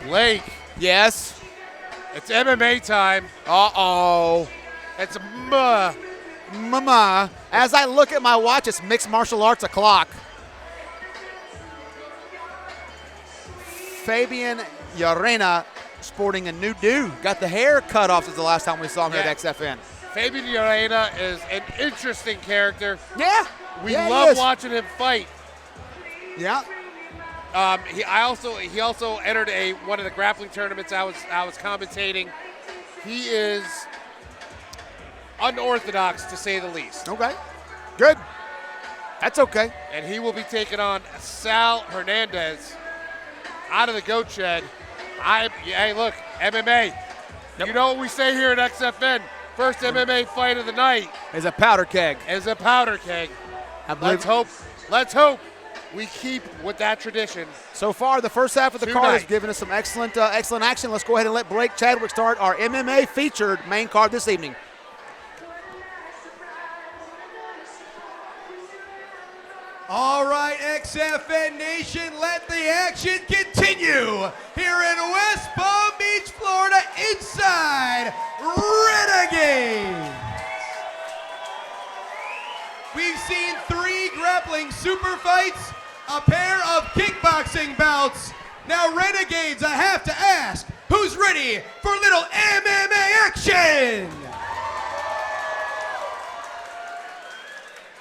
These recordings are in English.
Blake. Yes. It's MMA time. Uh-oh. It's Mama. As I look at my watch, it's mixed martial arts o'clock. Fabian Llerena sporting a new do. Got the hair cut off since the last time we saw him here at XFN. Fabian Llerena is an interesting character. Yeah. We love watching him fight. Yeah. He also entered one of the grappling tournaments I was commentating. He is unorthodox, to say the least. Okay. Good. That's okay. And he will be taking on Sal Hernandez out of the goat shed. Hey, look, MMA. Yep. You know what we say here at XFN? First MMA fight of the night is a powder keg. Let's hope we keep with that tradition. So far, the first half of the card has given us some excellent action. Let's go ahead and let Blake Chadwick start our MMA featured main card this evening. All right, XFN Nation, let the action continue here in West Palm Beach, Florida, inside Renegades. We've seen 3 grappling super fights, a pair of kickboxing bouts. Now, Renegades, I have to ask, who's ready for a little MMA action?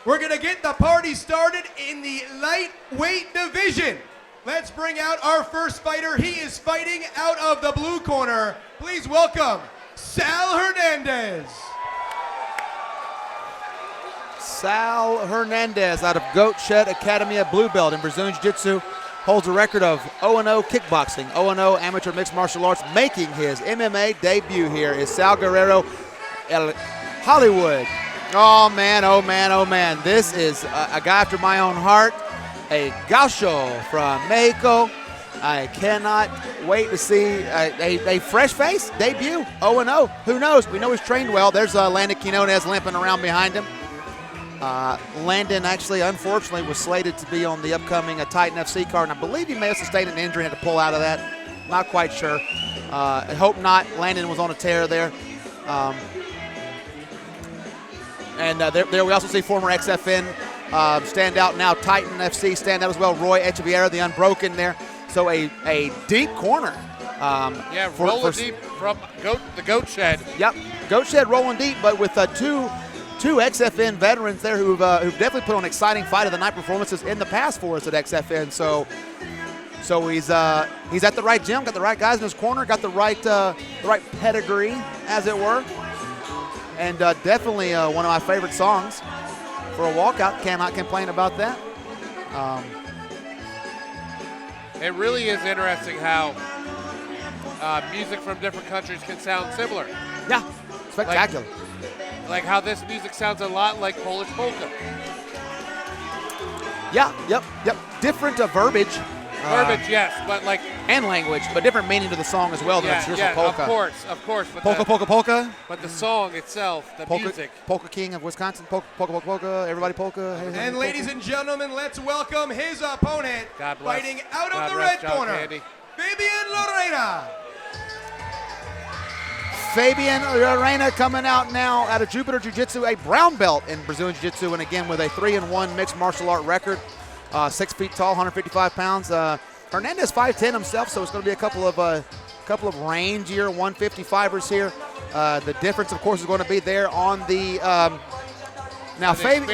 We're gonna get the party started in the lightweight division. Let's bring out our first fighter. He is fighting out of the blue corner. Please welcome Sal Hernandez. Sal Hernandez out of Goat Shed Academy at Blue Belt in Brazilian Jiu-Jitsu holds a record of 0-0 kickboxing, 0-0 amateur mixed martial arts. Making his MMA debut here is Sal Guerrero El Hollywood. Oh, man, oh, man, oh, man. This is a guy after my own heart, a gaucho from Mexico. I cannot wait to see a fresh face debut, 0-0. Who knows? We know he's trained well. There's Landon Quinones limping around behind him. Landon actually, unfortunately, was slated to be on the upcoming Titan FC card, and I believe he may have sustained an injury and had to pull out of that. Not quite sure. I hope not. Landon was on a tear there. And there we also see former XFN standout, now Titan FC standout as well, Roy Echeverria, the unbroken there. So a deep corner. Rolling deep from the Goat Shed. Yep, Goat Shed rolling deep, but with two XFN veterans there who've definitely put on exciting fight of the night performances in the past for us at XFN. So he's at the right gym, got the right guys in his corner, got the right pedigree, as it were. And definitely one of my favorite songs for a walkout. Cannot complain about that. It really is interesting how music from different countries can sound similar. Yeah, spectacular. Like how this music sounds a lot like Polish polka. Yeah, yep. Different verbiage. Verbiage, yes, but like... And language, but different meaning to the song as well than a traditional polka. Of course. But polka. But the song itself, the music. Polka King of Wisconsin, polka, everybody polka. Hey, and ladies and gentlemen, let's welcome his opponent, God bless. Fighting out God of the bless red John corner, Candy. Fabian Llerena. Fabian Llerena coming out now out of Jupiter Jiu-Jitsu, a brown belt in Brazilian Jiu-Jitsu, and again with a 3-1 mixed martial art record. 6 feet tall, 155 pounds. Hernandez 5'10 himself, so it's going to be a couple of rangier 155ers here. The difference, of course, is going to be there on the now Fabian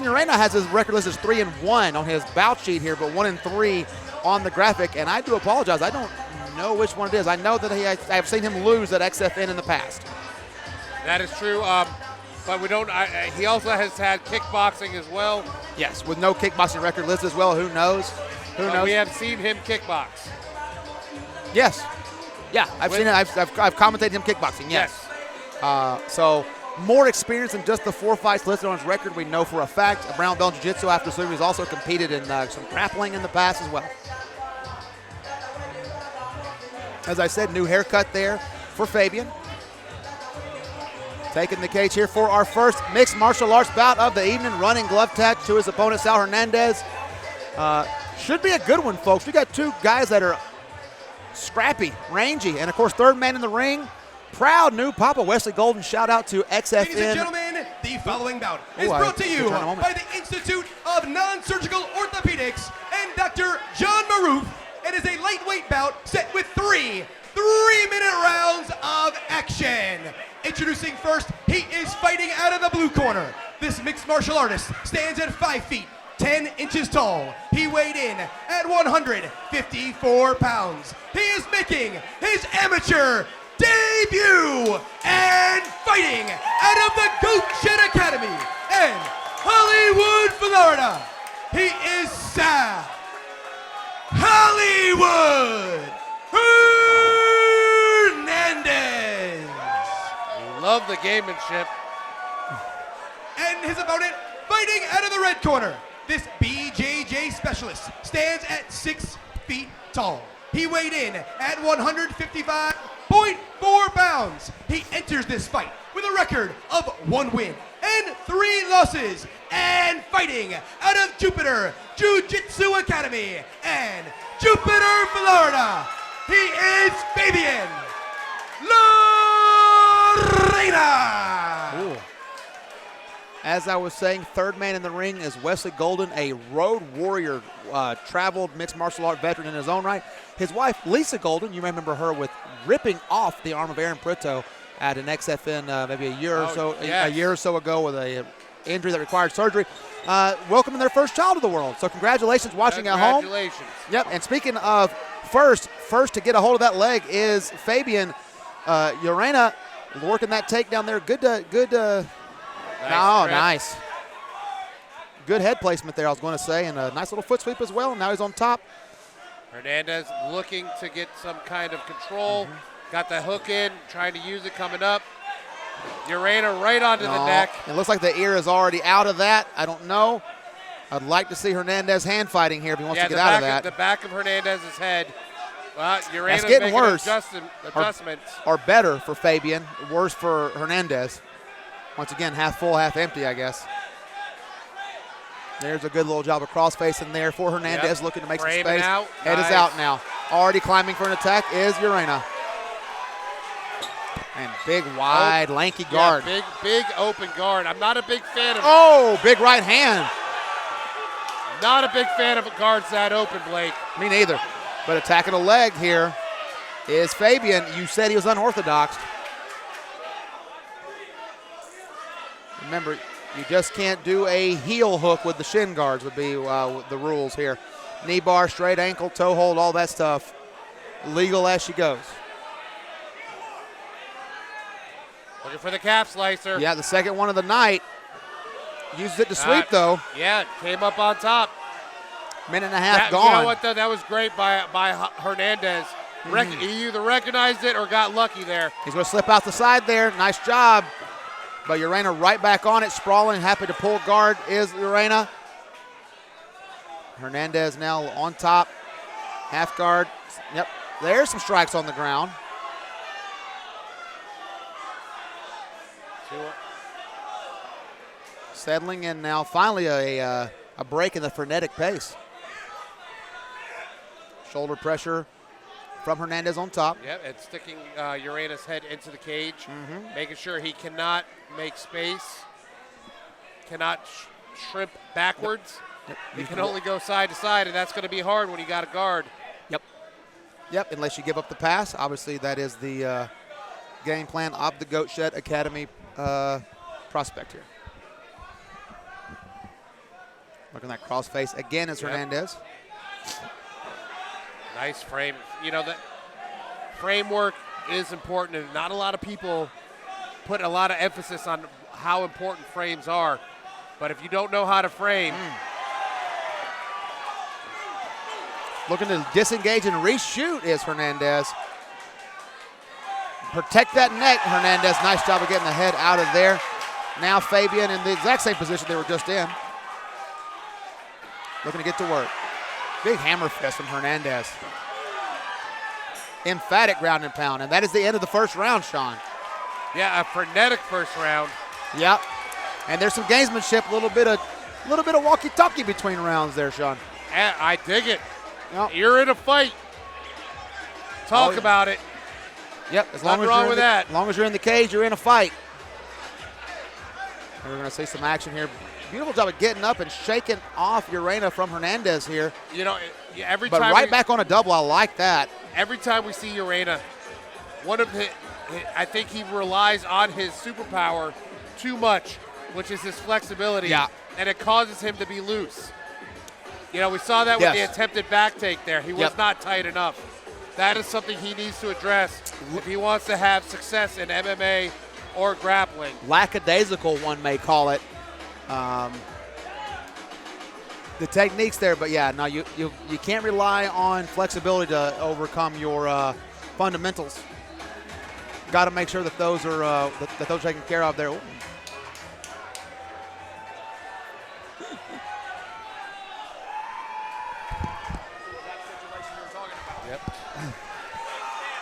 Llerena has his record list as 3-1 on his bout sheet here, but 1-3 on the graphic. And I do apologize, I don't know which one it is. I know that I've seen him lose at XFN in the past. That is true. But we don't. He also has had kickboxing as well. Yes, with no kickboxing record list as well. Who knows? Who knows? We have seen him kickbox. Yes. Yeah, I've seen it. I've commentated him kickboxing. Yes. So more experience than just the 4 fights listed on his record. We know for a fact. A brown belt in jiu-jitsu after serving. He's also competed in some grappling in the past as well. As I said, new haircut there for Fabian. Taking the cage here for our first mixed martial arts bout of the evening. Running glove tap to his opponent, Sal Hernandez. Should be a good one, folks. We got two guys that are scrappy, rangy, and of course, third man in the ring, proud new Papa Wesley Golden. Shout out to XFN. Ladies and gentlemen, the following bout is brought to you by the Institute of Non-Surgical Orthopedics and Dr. John Maroof. It is a lightweight bout set with three 3-minute rounds of action. Introducing first, he is fighting out of the blue corner. This mixed martial artist stands at 5 feet, 10 inches tall. He weighed in at 154 pounds. He is making his amateur debut and fighting out of the Goat Shed Academy in Hollywood, Florida. He is Sal Hollywood Hernandez. Love the gamemanship. And his opponent fighting out of the red corner. This BJJ specialist stands at 6 feet tall. He weighed in at 155.4 pounds. He enters this fight with a record of 1 win and 3 losses, and fighting out of Jupiter Jiu-Jitsu Academy and Jupiter, Florida. He is Fabian Llerena. Ooh. As I was saying, third man in the ring is Wesley Golden, a road warrior, traveled mixed martial art veteran in his own right. His wife, Lisa Golden, you remember her with ripping off the arm of Aaron Prito at an XFN maybe a year or so ago with a injury that required surgery. Welcoming their first child to the world. So congratulations watching at home. Congratulations. Yep, and speaking of first to get a hold of that leg is Fabian Llerena, working that takedown there. Nice. Good head placement there, I was going to say, and a nice little foot sweep as well. Now he's on top. Hernandez looking to get some kind of control. Got the hook in, trying to use it coming up. Llerena right onto the neck. It looks like the ear is already out of that. I don't know. I'd like to see Hernandez hand fighting here if he wants to get out of that. The back of Hernandez's head. Well, That's getting worse. Adjustments. Or better for Fabian, worse for Hernandez. Once again, half full, half empty, I guess. There's a good little job of cross-facing there for Hernandez, looking to make some space. Head is out now. Already climbing for an attack is Llerena. And big, wide, lanky guard. Big open guard. I'm not a big fan of big right hand. Not a big fan of guards that open, Blake. Me neither. But attacking a leg here is Fabian. You said he was unorthodox. Remember, you just can't do a heel hook with the shin guards would be the rules here. Knee bar, straight ankle, toe hold, all that stuff. Legal as she goes. Looking for the calf slicer. Yeah, the second one of the night. Uses it to sweep, though. Yeah, came up on top. Minute and a half gone. You know what, though? That was great by Hernandez. He either recognized it or got lucky there. He's going to slip out the side there. Nice job. But Llerena right back on it, sprawling, happy to pull guard is Llerena. Hernandez now on top, half guard. Yep, there's some strikes on the ground. Settling in now, finally a break in the frenetic pace. Shoulder pressure from Hernandez on top. Yep, and sticking Llerena's head into the cage, making sure he cannot make space, cannot shrimp backwards. Yep. He can only go side to side, and that's going to be hard when you got a guard. Yep, unless you give up the pass. Obviously, that is the game plan of the Goat Shed Academy prospect here. Look at that cross face again is Hernandez. Nice frame. You know, that framework is important, and not a lot of people put a lot of emphasis on how important frames are. But if you don't know how to frame. Looking to disengage and reshoot is Hernandez. Protect that neck, Hernandez. Nice job of getting the head out of there. Now Fabian in the exact same position they were just in. Looking to get to work. Big hammer fist from Hernandez. Emphatic ground and pound, and that is the end of the first round, Sean. Yeah, a frenetic first round. Yep. And there's some gamesmanship, a little bit of walkie-talkie between rounds there, Sean. I dig it. Yep. You're in a fight. Talk about it. Yep, as long Nothing as wrong you're with in that. As long as you're in the cage, you're in a fight. And we're going to see some action here. Beautiful job of getting up and shaking off Llerena from Hernandez here. You know, every But time right back on a double, I like that. every time we see Llerena, I think he relies on his superpower too much, which is his flexibility. Yeah. And it causes him to be loose. You know, we saw that with the Yes. attempted back take there. He was Yep. not tight enough. That is something he needs to address if he wants to have success in MMA or grappling. Lackadaisical, one may call it. The technique's there, but yeah, no, you can't rely on flexibility to overcome your fundamentals. Got to make sure that those are that those are taken care of there. Ooh. Yep.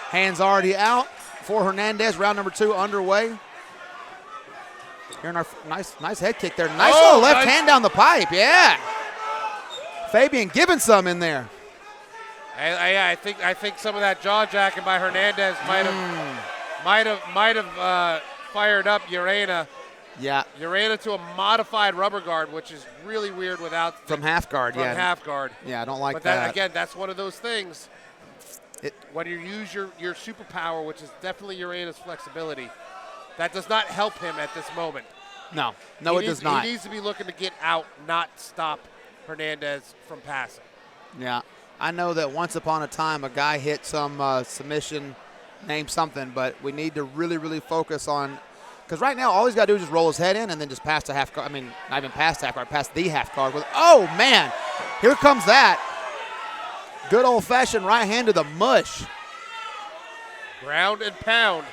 Hands already out for Hernandez. Round number 2 underway. Here in our nice head kick there. Nice little left hand down the pipe. Yeah. Fabian giving some in there. I think some of that jaw jacking by Hernandez might have fired up Llerena. Yeah. Llerena to a modified rubber guard, which is really weird without From half guard. from Yeah. half guard. Yeah, I don't like But that. again, that's one of those things. It- When you use your superpower, which is definitely Llerena's flexibility, that does not help him at this moment. No, it does not. He needs to be looking to get out, not stop Hernandez from passing. Yeah, I know that once upon a time a guy hit some submission, name something, but we need to really, really focus on, because right now all he's got to do is just roll his head in and then just pass the half guard. I mean, not even past half guard, past the half guard. Oh man, here comes that. Good old-fashioned right hand to the mush. Ground and pound,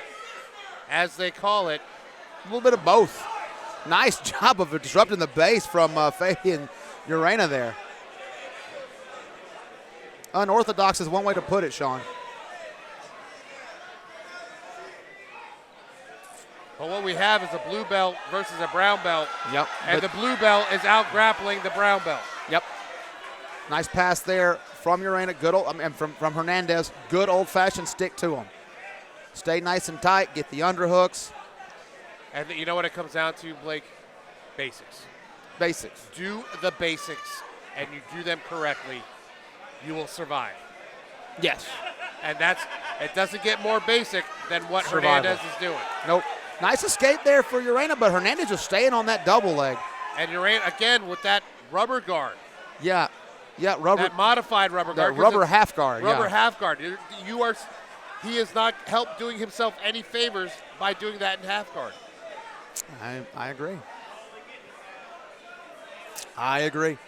as they call it. A little bit of both. Nice job of disrupting the base from Fabian Llerena there. Unorthodox is one way to put it, Sean. But what we have is a blue belt versus a brown belt. Yep. And the blue belt is out grappling the brown belt. Yep. Nice pass there from Llerena. Good old, from Hernandez. Good old-fashioned stick to him. Stay nice and tight. Get the underhooks. And you know what it comes down to, Blake? Basics. Basics. Do the basics, and you do them correctly, you will survive. Yes. And it doesn't get more basic than what Survival. Hernandez is doing. Nope. Nice escape there for Llerena, but Hernandez is staying on that double leg. And Llerena, again, with that rubber guard. Yeah. Yeah, rubber. That modified rubber guard. That 'cause rubber it's half guard. Rubber Yeah. half guard. He has not helped doing himself any favors by doing that in half guard. I agree. I agree.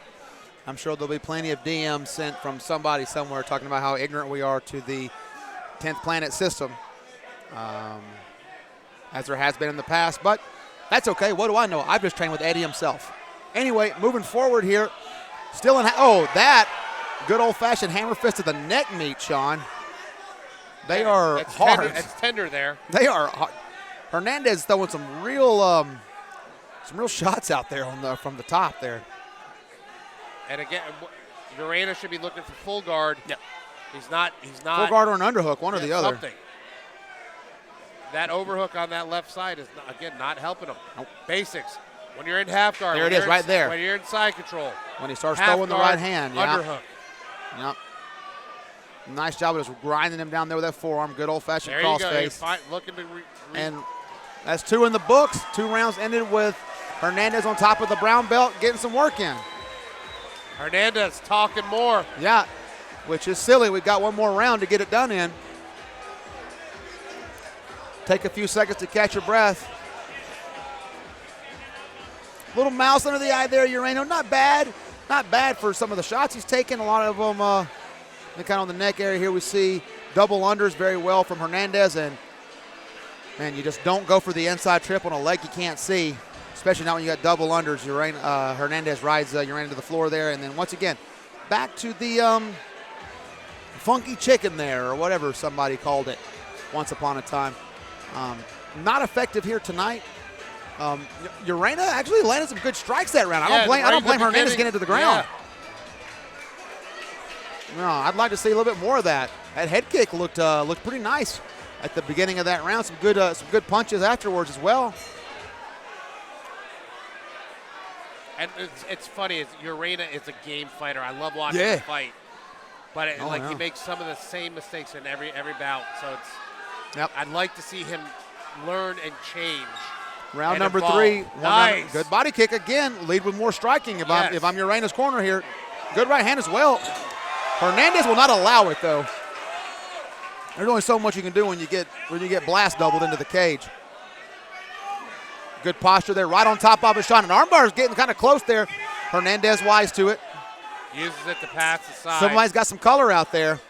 I'm sure there'll be plenty of DMs sent from somebody somewhere talking about how ignorant we are to the 10th planet system, as there has been in the past. But that's okay. What do I know? I've just trained with Eddie himself. Anyway, moving forward here. Still in. That good old-fashioned hammer fist to the neck meat, Sean. They are It's hard. It's tender there. They are hard. Hernandez throwing some real shots out there from the top there. And again, Llerena should be looking for full guard. Yep. He's not. Full guard or an underhook, one or the other. Something. That overhook on that left side is, not helping him. Nope. Basics. When you're in half guard. There it is, right there. When you're in side control. When he starts half throwing the guard, right hand. Yeah. Underhook. Yep. Nice job of just grinding him down there with that forearm. Good old-fashioned There you go. crossface. Looking to And that's 2 in the books. 2 rounds ended with Hernandez on top of the brown belt getting some work in. Hernandez talking more. Yeah, which is silly. We've got one more round to get it done in. Take a few seconds to catch your breath. Little mouse under the eye there, Llerena. Not bad. Not bad for some of the shots he's taken. A lot of them kind of on the neck area here we see double unders very well from Hernandez. And, man, you just don't go for the inside trip on a leg you can't see, especially not when you got double unders. Hernandez rides Llerena to the floor there. And then once again, back to the funky chicken there, or whatever somebody called it once upon a time. Not effective here tonight. Llerena actually landed some good strikes that round. I don't blame Hernandez getting to the ground. Yeah. No, I'd like to see a little bit more of that. That head kick looked pretty nice at the beginning of that round. Some good punches afterwards as well. And it's funny, Llerena is a game fighter. I love watching him fight. But he makes some of the same mistakes in every bout. So I'd like to see him learn and change. Round and number evolve. 3. Nice. Good body kick again. Lead with more striking if I'm Llerena's corner here. Good right hand as well. Hernandez will not allow it though. There's only so much you can do when you get blast doubled into the cage. Good posture there, right on top of his shot. And armbar is getting kind of close there. Hernandez wise to it. Uses it to pass the side. Somebody's got some color out there.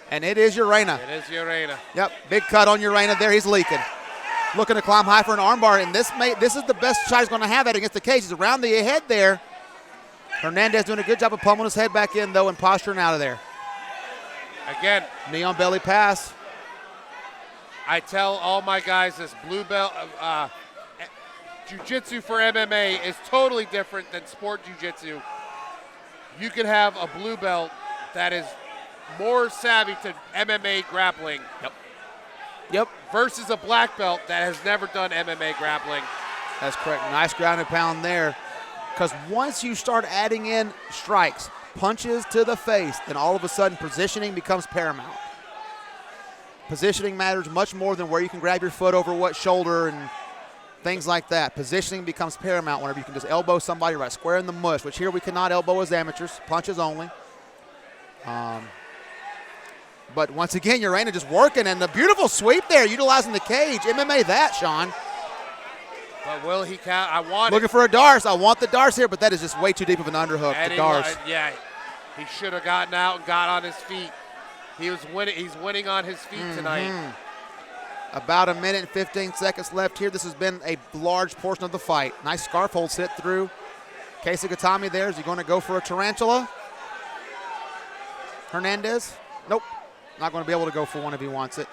And it is Llerena. It is Llerena. Yep, big cut on Llerena there. He's leaking. Looking to climb high for an armbar, and this is the best shot he's going to have at against the cage. He's around the head there. Hernandez doing a good job of pummeling his head back in, though, and posturing out of there. Again. Knee on belly pass. I tell all my guys this blue belt, jiu-jitsu for MMA is totally different than sport jiu-jitsu. You can have a blue belt that is more savvy to MMA grappling. Yep. Versus a black belt that has never done MMA grappling. That's correct. Nice ground and pound there. Because once you start adding in strikes, punches to the face, then all of a sudden positioning becomes paramount. Positioning matters much more than where you can grab your foot over what shoulder and things like that. Positioning becomes paramount whenever you can just elbow somebody right square in the mush, which here we cannot elbow as amateurs, punches only. But once again, Llerena just working, and the beautiful sweep there, utilizing the cage. MMA that, Sean. But will he count? I want Looking for a Darce. I want the Darce here, but that is just way too deep of an underhook to Darce. He should have gotten out and got on his feet. He was winning. He's winning on his feet tonight. About a minute and 15 seconds left here. This has been a large portion of the fight. Nice scarf hold sit through. Casey Gatami there. Is he going to go for a tarantula? Hernandez? Nope. Not going to be able to go for one if he wants it.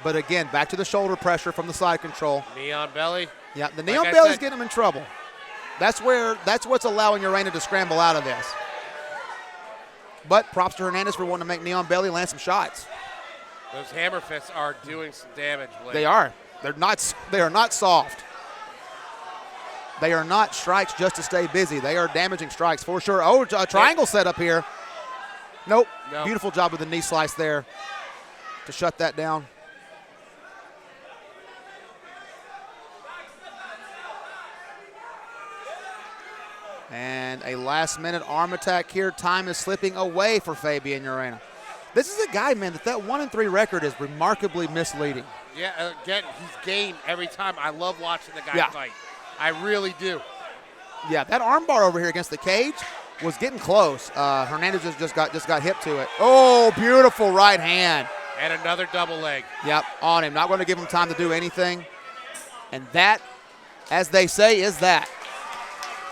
But again, back to the shoulder pressure from the side control. Knee on belly. Yeah, the knee on belly is getting him in trouble. That's what's allowing Llerena to scramble out of this. But props to Hernandez for wanting to make knee on belly, land some shots. Those hammer fists are doing some damage, Blake. They are. They are not soft. They are not strikes just to stay busy. They are damaging strikes for sure. Oh, a triangle set up here. Nope. Beautiful job with the knee slice there to shut that down. And a last-minute arm attack here. Time is slipping away for Fabian Llerena. This is a guy, man, that 1-3 record is remarkably misleading. Yeah, again, he's gained every time. I love watching the guy fight. I really do. Yeah, that armbar over here against the cage was getting close. Hernandez just got hip to it. Oh, beautiful right hand. And another double leg. Yep, on him. Not going to give him time to do anything. And that, as they say, is that.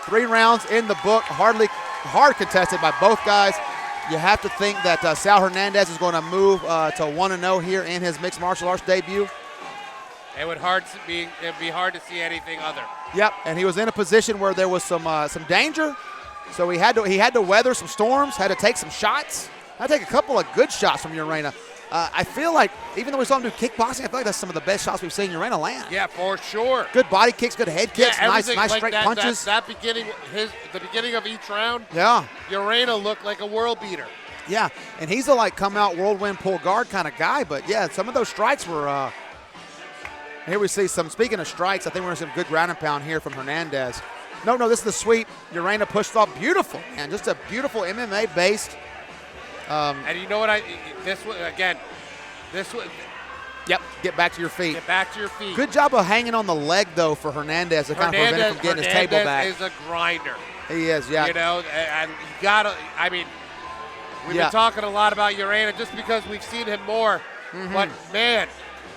3 rounds in the book, hard contested by both guys. You have to think that Sal Hernandez is going to move to 1-0 here in his mixed martial arts debut. It'd be hard to see anything other. Yep, and he was in a position where there was some danger, so he had to weather some storms, had to take some shots. Had to take a couple of good shots from Llerena. I feel like, even though we saw him do kickboxing, I feel like that's some of the best shots we've seen Llerena land. Yeah, for sure. Good body kicks, good head kicks, nice like straight punches. The beginning of each round, Llerena looked like a world beater. Yeah, and he's a come out whirlwind pull guard kind of guy, but yeah, some of those strikes were, here we see some, speaking of strikes, I think we're going to see some good ground and pound here from Hernandez. No, this is the sweep. Llerena pushed off beautiful, man, just a beautiful MMA-based. And you know what, Yep, get back to your feet. Get back to your feet. Good job of hanging on the leg, though, for Hernandez to kind of prevent him from getting his table back. Hernandez is a grinder. He is, yeah. You know, and you got to, we've been talking a lot about Llerena just because we've seen him more. But, man,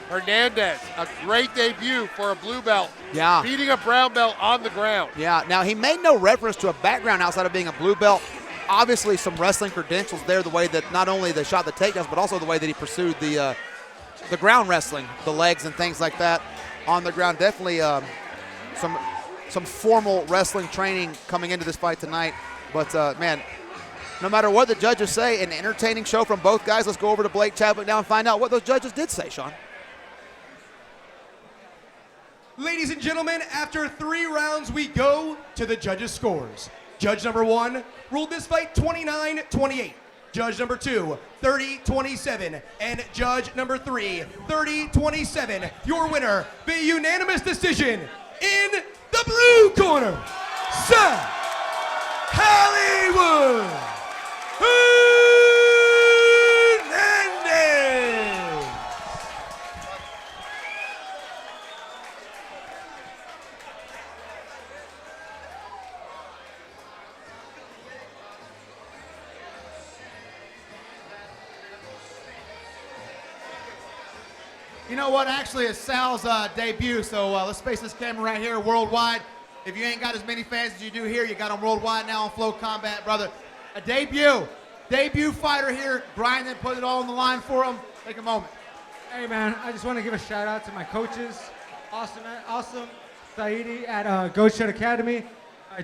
Hernandez, a great debut for a blue belt. Yeah. Beating a brown belt on the ground. Yeah, now he made no reference to a background outside of being a blue belt. Obviously some wrestling credentials there, the way that not only they shot the takedowns, but also the way that he pursued the ground wrestling, the legs and things like that on the ground. Definitely some formal wrestling training coming into this fight tonight. But, man, no matter what the judges say, an entertaining show from both guys. Let's go over to Blake Chadwick now and find out what those judges did say, Sean. Ladies and gentlemen, after 3 rounds, we go to the judges' scores. Judge number 1 ruled this fight 29-28. Judge number 2, 30-27. And judge number 3, 30-27. Your winner, the unanimous decision in the blue corner, Seth Hollywood Hernandez. You know what? Actually, it's Sal's debut, so let's face this camera right here worldwide. If you ain't got as many fans as you do here, you got them worldwide now on Flow Combat, brother. A debut fighter here, grinding, putting it all on the line for him. Take a moment. Hey man, I just want to give a shout out to my coaches, Awesome Saidi at Goat Shed Academy,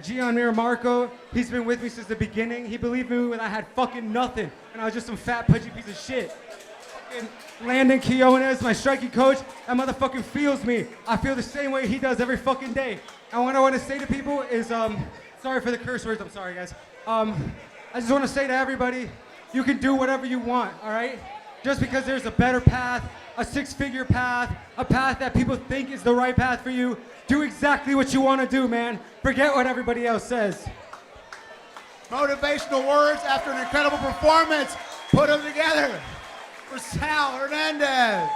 Gian Miramarco. He's been with me since the beginning. He believed me when I had fucking nothing, and I was just some fat, pudgy piece of shit. Fucking Landon Quiones, my striking coach, that motherfucking feels me. I feel the same way he does every fucking day. And what I want to say to people is, sorry for the curse words, I'm sorry guys. I just want to say to everybody, you can do whatever you want, all right? Just because there's a better path, a 6-figure path, a path that people think is the right path for you, do exactly what you want to do, man. Forget what everybody else says. Motivational words after an incredible performance. Put them together for Sal Hernandez.